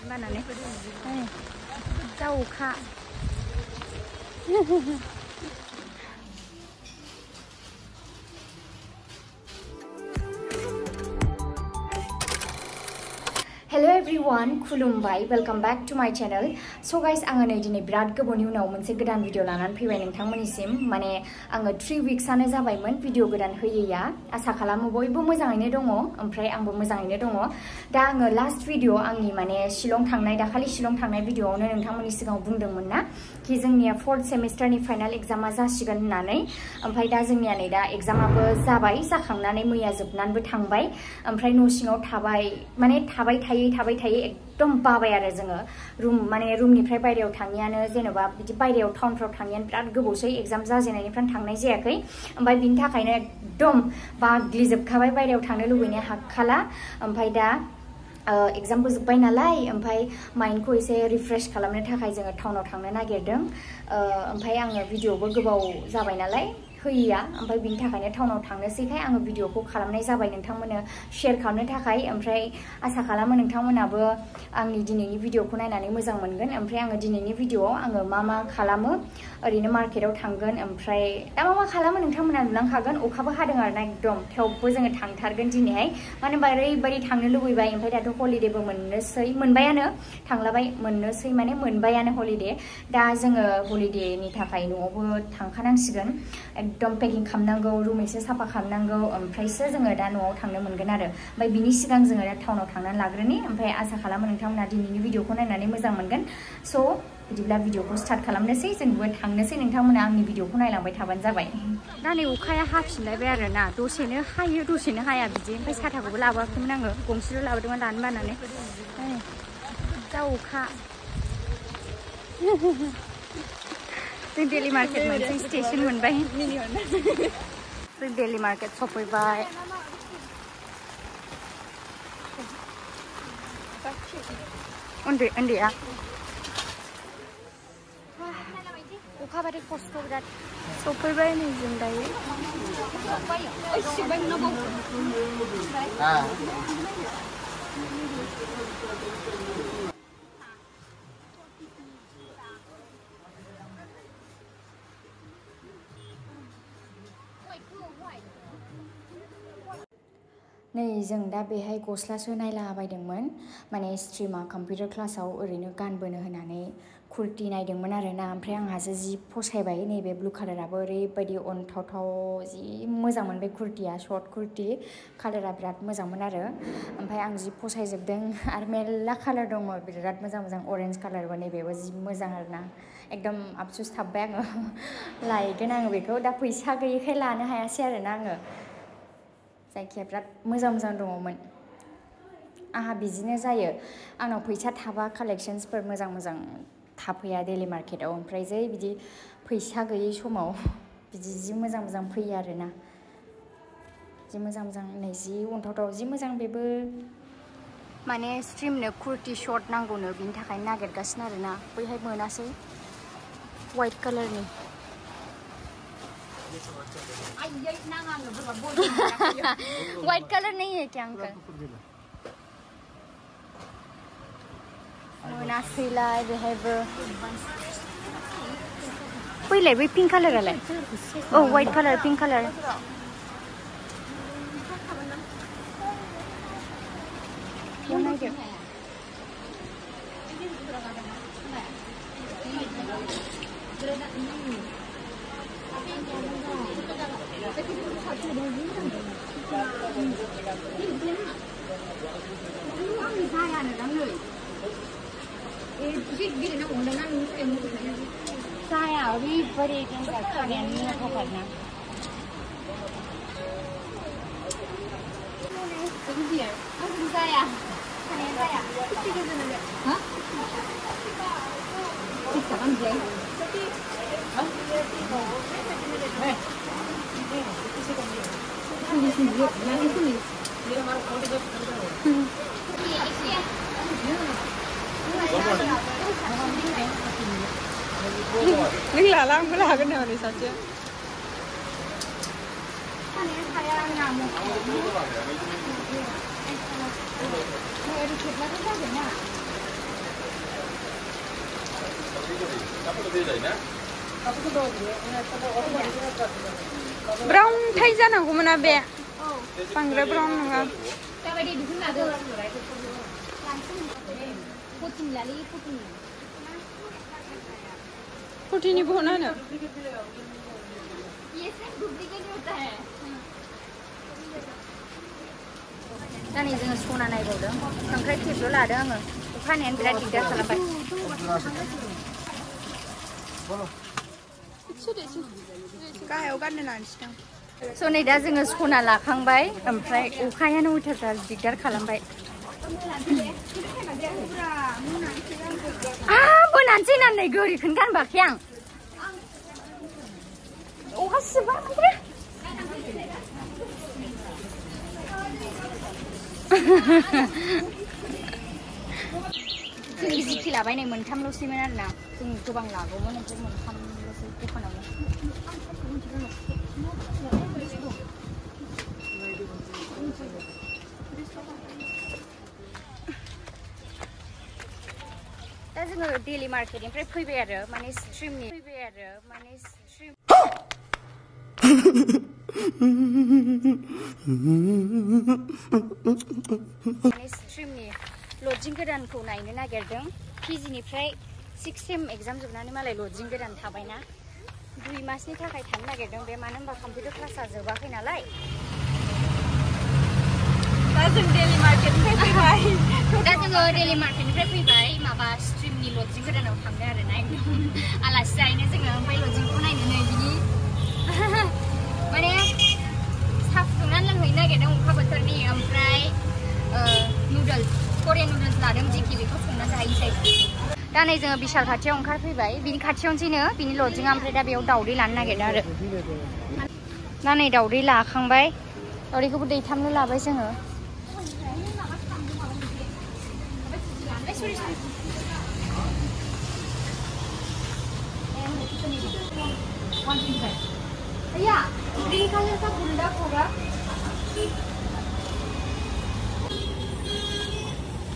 บ้านนั้นนี่เจ้าค่ะ Hello everyone, खुलुमबाय, welcome back to my channel. So guys, आङो नै दिनै बिराद गोबावनि उनाव मोनसे गोदान भिडिअ लानानै फैबाय नोंथांमोननिसिम. माने आङो 3 weeksआनो जाबायमोन भिडिअ गोदान होयैया. आसा खालामो बयबो मोजाङैनो दङ, ओमफ्राय आंबो मोजाङैनो दङ. दा आङो लास्ट भिडिअ आंनि माने शिलं थांनाय दाखालि शिलं थांनाय भिडिअआवनो नोंथांमोननि सिगाङाव बुंदोंमोन ना कि जोंनिया 4th सेमिस्टारनि फाइनाल एग्जामा जासिगोन होननानै. ओमफ्राय दा जोंनिया नै दा एग्जामाबो जाबाय, जाखांनानै मैया जोबनानैबो थांबाय. ओमफ्राय न' सिङाव थाबाय थाबाय थायो एकदम बाबाय आरो जोङो रुमनिफ्राय बायरायाव थाङियानो जेनेबा बिदि बायरायाव टाउनफ्राव थाङियानो बिराद गोबावसै एग्जाम जाजेननायनिफ्राय थांनाय जायाखै. ओमफ्राय बिनि थाखायनो एकदम बाग्लिजोबखाबाय, बायरायाव थांनो लुबैनाया हाखाला. ओमफ्राय दा एग्जामबो जोब्बाय नालाय, ओमफ्राय माइन्डखौ एसे रिफ्रेश खालामनो थाखाय जोङो टाउनाव थांनो नागिरदों. ओमफ्राय आङो भिडिअबो गोबाव जाबाय नालाय होयैया, ओमफ्राय बिनि थाखायनो टाउनाव थांनोसैखाय आङो भिडिअखौ खालामनाय जाबाय नोंथांमोननो शेयार खालामनो थाखाय. ओमफ्राय आसा खालामो नोंथांमोनाबो आंनि दिनैनि भिडिअखौ नायनानै मोजां मोनगोन. ओमफ्राय आङो दिनैनि भिडिअआव आङो मा खालामो, ओरैनो मार्केटाव थांगोन, ओमफ्राय दा मा खालामो नोंथांमोना नुलांखागोन. अखाबो हादों आरोना एकदम, थेवबो जोङो थांथारगोन दिनैहाय, मानो होनबा ओरैबायदि थांनो लुबैबाय. ओमफ्राय दाथ' हलिडेबो मोनबायानो, थांलाबाय मोननोसै माने मोनबायानो हलिडे. दा जोङो हलिडेनि थाखाय न'आवबो थांखानांसिगोन. एकदम पेकिं खालामनांगौ, रुम एसे साफा खालामनांगौ, ओमफ्रायसो जोङो दा न'आव थांनो मोनगोन आरो. ओमफ्राय बिनि सिगां जोङो दा टाउनाव थांनानै लाग्रोनि. ओमफ्राय आसा खालामो नोंथांमोना दिनैनि भिडिअखौ नायनानै मोजां मोनगोन. स' बिदिब्ला भिडिअखौ स्टार्ट खालामनोसै, जोंबो थांनोसै. नोंथांमोना आंनि भिडिअखौ नायलांबाय थाबानो जाबाय. दा नै अखाया हाफिनलायबाय आरो ना, दसेनो हायो दसेनो हाया बिदि. ओमफ्राय साथाखौबो लाबोआखैमोन आङो, गंसेल' लाबोदोंमोन लानो बानानै. जा अखा जों डेली मार्केट मोनसे स्टेशन मोनबाय, जों डेली मार्केट सफैबाय. उन्दैया अखा बादि खस्थ' बिराद. सफैबाय नै जों दायो. नै जों दा बेहाय गस्लासो नायलाबायदोंमोन, माने स्ट्रिमा कम्पिउटार क्लासाव ओरैनो गानबोनो होनानै कुर्ति नायदोंमोन आरो ना. ओमफ्राय आंहासो जि फसायबाय, नैबे ब्लु कालाराबो ओरैबायदि अनथावथाव, जि मोजां मोनबाय कुर्तिया, शर्ट कुर्ति कालारा बिराद मोजांमोन आरो. ओमफ्राय आं जि फसायजोबदों. आरो मेरला कालार दङ बिराद मोजां मोजां, अरेन्ज कालारबो नैबेबो जि मोजां आरो ना. एकदम आफसुस थाबबाय आङो, लायगोन आङो बेखौ, दा फैसा गैयैखाय लानो हायासै आरो ना आङो. जायखिया बिराद मोजां दङमोन. आंहा बिदिनो जायो, आंनाव फैसा थाबा कालेक्शन्सफोर मोजां थाफैया डेली मार्केटाव. ओमफ्राय जै बिदि फैसा गैयै समाव बिदि जि मोजां फैयो आरो ना, जि मोजां नै जि अनथावथाव, जि मोजां. बेबो माने स्ट्रिमनो कुर्ति शर्ट नांगौनो, बिनि थाखायनो नागिरगासिनो आरो ना. बैहाय मोनासै वाइट कालारनि. व्हाइट कलर नहीं है क्या अंकल? मोनासैलाय बेहायबो. बैलाय बै पिंक कालारालाय? औ व्हाइट कालार, पिंक कालार. नायदो जाया, ओरैबायदि देन्जार खानायानो मोजांथारना. जाया खानाया जाया. हा? नों लालांबो लागोन नामा नै सासेया? ओरै खेबबाथ' जागोन ना. ब्राउन थाइ जानांगौमोन ना बे बांद्राय ब्राउन नङा जाबायदि दिहुन लादो पटिन लालै पटिन पटिननि बहनानो ये सब डुप्लीकेट होता है दा नै जोङो सना नायबावदों खांख्राइ खेबल' लादों आङो अखानायानो बिराद दिगदार खालामबाय गाहायाव गाननो लानोसै दां स' नै दा जोङो सना लाखांबाय ओमफ्राय अखायानो उल्थाथार दिगदार खालामबाय बोनानसै होननानै गोरिखौनो गानबाखै आं अखा सिबा ओमफ्राय जोंनि जिखि लाबाय नै मोनथामल'सैमोन आरोना जों गोबां लागौमोन ओमफ्राय मोनथामल'सै दखानावनो दा जोङो डेली मार्केटनिफ्राय फैबाय आरो माने स्ट्रिमनि लजिं गोदानखौ नायनो नागिरदों पिजिनिफ्राय 6 सेम एग्जाम जोबनानै मालाय लजिं गोदान थाबायना 2 मासनि थाखाय थानो नागिरदों बे मानो होनबा कम्पिउटार क्लासा जोबाखै नालाय दा जों डेली मार्केटनिफ्राय फैबाय माबा स्ट्रिमनि लजिं गोदानाव थांनो आरो ना आलासि जाहैनो जोङो ओमफ्राय लजिंखौ नायनो नै बिनि माने साहा फुदुंनानै लोंहैनो नागिरदों अखा बोथोरनि ओमफ्राय नुडल्स करियान नुडल्स लादों जिखि बेखौ संना जाहैनोसै दा नै जोङो बिशाल खाथियाव ओंखारफैबाय बिनि खाथियावनोसैनो बिनि लजिङा ओमफ्राय दा बेयाव दावदै लानो नागिरदों आरो दा नै दावदै लाखांबाय दावदैखौबो दैथामनो लाबाय जोङो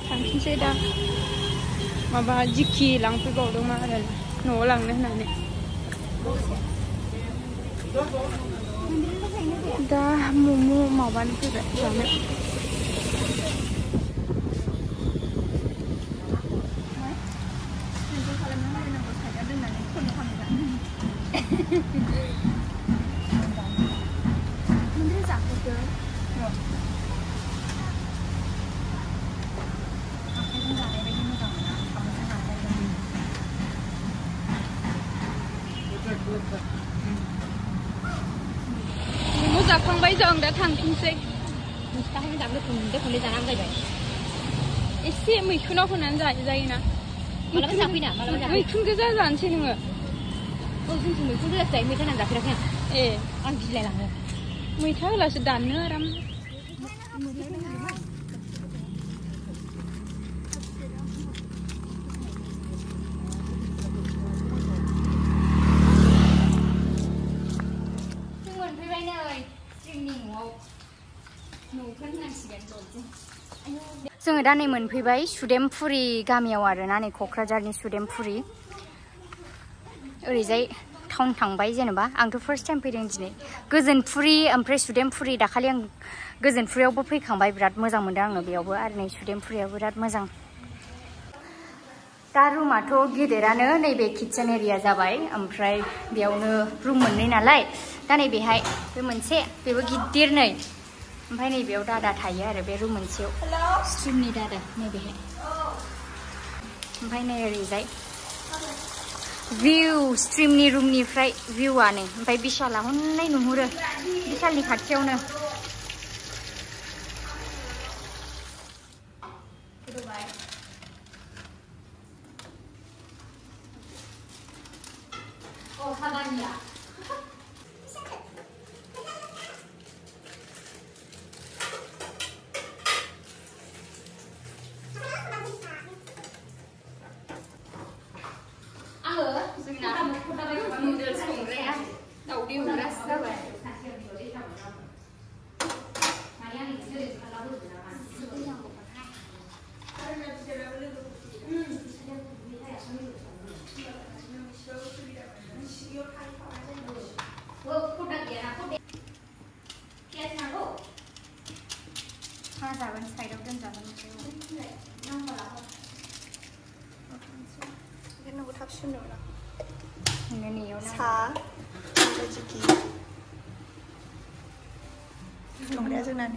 थांफिनसै दा माबा जिखि लांफैबावदोंमोन आरो न'आव लांनो होननानै दा मम' माबानो फैबाय जानो मम' जाखांबाय जों दा थांफिनसै एसे मैखुनाव होनानै जायोना मैखुन गोजा जानोसै नोङो जोंथिं मैखुन गोजासो जायो मैथा होनानै जाफेराखै आं आं गिलायलाङो मैथा होलासो दाननो आराम जोङो दा नै मोनफैबाय सुदेमफुरि गामियाव आरोना नै क'क्राझारनि सुदेमफुरि ओरैजाय टाउन थांबाय जेनेबा आंथ' फार्स्ट टाइम फैदों दिनै गोजोनफुरि ओमफ्राय सुदेमफुरि दाखालि आं गोजोनफुरियावबो फैखांबाय बिराद मोजां मोनदों आङो बेयावबो आरो नै सुदेमफुरियाबो बिराद मोजां दा रुमाथ' गिदिरानो नैबे किटचेन एरिया जाबाय ओमफ्राय बेयावनो रुम मोननै नालाय दा नैबेहाय बे मोनसे बेबो गिदिर नै ओमफ्राय नैबेयाव दादा थायो आरो बे रुम मोनसेयाव स्ट्रिमनि दादा नैबेहाय ओमफ्राय नै ओरैजाय भिउ स्ट्रिमनि रुमनिफ्राय भिउआ नै ओमफ्राय बिशाला हननाय नुहुरो बिशालनि खाथियावनो सुनोला नेनियाव सा जिखि संग्राया जोंना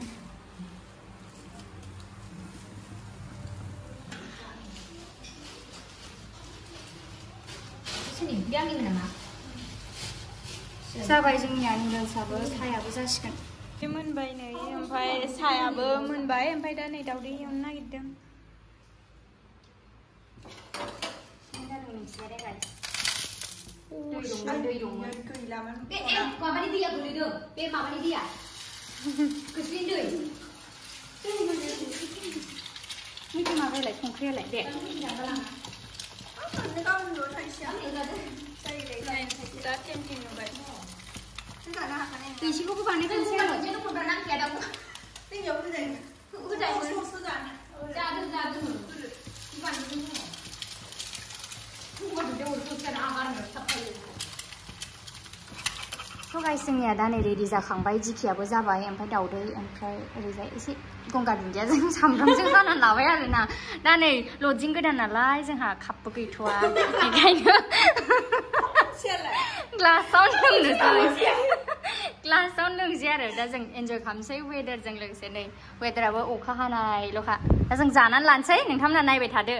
जाबाय जोंनिया नुडल्सआबो साहायाबो जासिगोन मोनबाय नै ओमफ्राय साहायाबो मोनबाय ओमफ्राय दा नै दावदै एवनो नागिरदों दै दंमोन गैलामोन बे माबानि दैया गोलैदों बे माबानि दैया खोस्लिनि दै मिथि माबायालाय संख्रियालाय दे एसेखौबो So guys, जोंनिया दा नै रेडि जाखांबाय जिखियाबो जाबाय ओमफ्राय दावदै ओमफ्राय ओरैजाय एसे गंगार दुन्दियाजों सामब्रामजों जानानै लाबाय आरोना दा नै लजिं गोदान नालाय जोंहा कापबो गैथ'वा बेखायनो ग्लासाव लोंसै आरो दा जों एन्जय खालामसै वेदारजों लोगोसे नै वेदाराबो अखा हानायल'खा दा जों जानानै लानोसै नोंथांमोना नायबाय थादो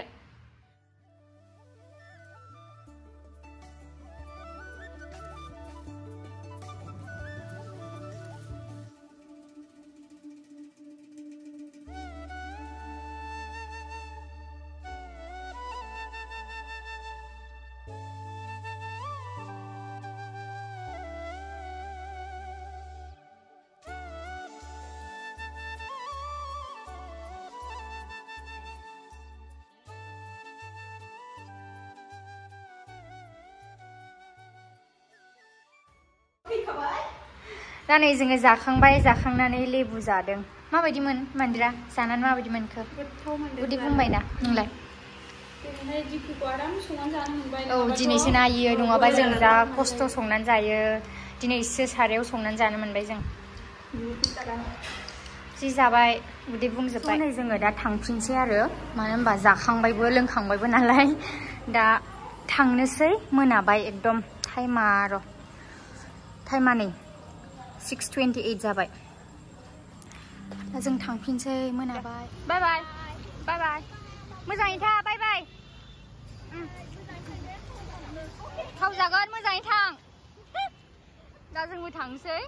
दा नै जोङो जाखांबाय जाखांनानै लेबु जादों माबायदिमोन मान्दिरा जानानै माबायदि मोनखो उदै बुंबायना नोंलाय औ दिनैसो नायो नङाबा जों जा खस्थ' संनानै जायो दिनैसो सारायाव संनानै जानो मोनबाय जों जि जाबाय उदै बुंजोबबाय नै जोङो दा थांफिनसै आरो मानो होनबा जाखांबायबो लोंखांबायबो नालाय दा थांनोसै मोनाबाय एकदम टाइमा नै 6:28 जाबाय दा जों थांफिनसै मोनाबाय बाय बाय बाय बाय मोजाङै था बाय बाय थाव जागोन मोजाङै थां दा जोंबो थांसै